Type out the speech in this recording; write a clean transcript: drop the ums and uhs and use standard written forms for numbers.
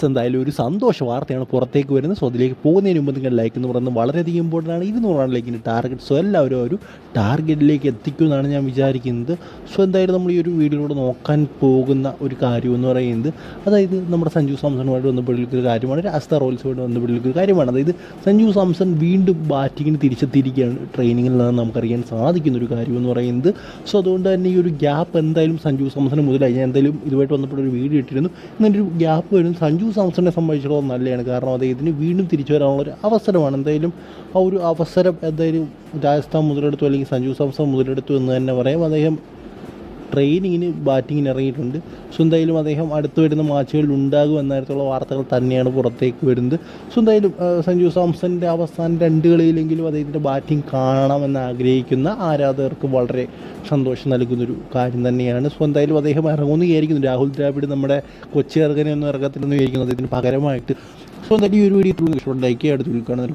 എന്തായാലും ഒരു സന്തോഷ വാർത്തയാണ് പുറത്തേക്ക് വരുന്നത്. സോ അതിലേക്ക് പോകുന്നതിന് മുമ്പ് നിങ്ങൾ ലൈക്ക് എന്ന് പറയുന്നത് വളരെയധികം ഇമ്പോർട്ടൻ്റ് ആണ്. 200 ലൈക്കിൻ്റെ ടാർഗറ്റ്. സോ എല്ലാവരും ഒരു ടാർഗറ്റിലേക്ക് എത്തിക്കുമെന്നാണ് ഞാൻ വിചാരിക്കുന്നത്. സോ എന്തായാലും നമ്മൾ ഈ ഒരു വീഡിയോയിലൂടെ നോക്കാൻ പോകുന്ന ഒരു കാര്യം എന്ന് പറയുന്നത്, അതായത് നമ്മുടെ സഞ്ജു സാംസണുമായിട്ട് ബന്ധപ്പെട്ടിരിക്കുന്ന കാര്യമാണ്, രാജസ്ഥാൻ റോയൽസുമായിട്ട് ബന്ധപ്പെട്ടിരിക്കുന്ന കാര്യമാണ്. അതായത് സഞ്ജു സാംസൺ വീണ്ടും ബാറ്റിങ്ങിന് തിരിച്ചെത്തിയിരിക്കുകയാണ്. ട്രെയിനിങ്ങിൽ നിന്ന് നമുക്കറിയാൻ സാധിക്കുന്ന ഒരു കാര്യം എന്ന് പറയുന്നത്. സോ അതുകൊണ്ട് തന്നെ ഈ ഒരു ഗ്യാപ്പ് എന്തായാലും സഞ്ജു സാംസൺ മുതലായി. ഞാൻ എന്തായാലും ഇതുമായിട്ട് ബന്ധപ്പെട്ട ഒരു വീഡിയോ ഇട്ടിരുന്നു. ഇങ്ങനെ ഒരു ഗ്യാപ്പ് വരും സഞ്ജു സാംസണിനെ സംബന്ധിച്ചിടത്തോളം നല്ലതാണ്. കാരണം അദ്ദേഹത്തിന് വീണ്ടും തിരിച്ചു വരാനുള്ളൊരു അവസരമാണ്. എന്തായാലും ആ ഒരു അവസരം എന്തായാലും രാജസ്ഥാൻ മുതലെടുത്തു, അല്ലെങ്കിൽ സഞ്ജു സാംസൺ മുതലെടുത്തു എന്ന് തന്നെ പറയാം. അദ്ദേഹം ട്രെയിനിങ്ങിന് ബാറ്റിങ്ങിന് ഇറങ്ങിയിട്ടുണ്ട്. സോ എന്തായാലും അദ്ദേഹം അടുത്ത് വരുന്ന മാച്ചുകളിൽ ഉണ്ടാകും എന്ന തരത്തിലുള്ള വാർത്തകൾ തന്നെയാണ് പുറത്തേക്ക് വരുന്നത്. സോ എന്തായാലും സഞ്ജു സാംസണിൻ്റെ അവസാന 2 കളിയിലെങ്കിലും അദ്ദേഹത്തിൻ്റെ ബാറ്റിംഗ് കാണണമെന്ന് ആഗ്രഹിക്കുന്ന ആരാധകർക്ക് വളരെ സന്തോഷം നൽകുന്നൊരു കാര്യം തന്നെയാണ്. സോ എന്തായാലും അദ്ദേഹം ഇറങ്ങുമെന്ന് വിചാരിക്കുന്നു. രാഹുൽ ദ്രാവിഡ് നമ്മുടെ കൊച്ചി ഇറങ്ങനെയൊന്നും ഇറങ്ങത്തില്ലെന്ന് വിചാരിക്കുന്നു അദ്ദേഹത്തിന് പകരമായിട്ട്. സോ എന്തായാലും ഈ ഒരു വീഡിയോ ഇഷ്ടമുണ്ടാക്കി അടുത്ത് കാണുന്നത്.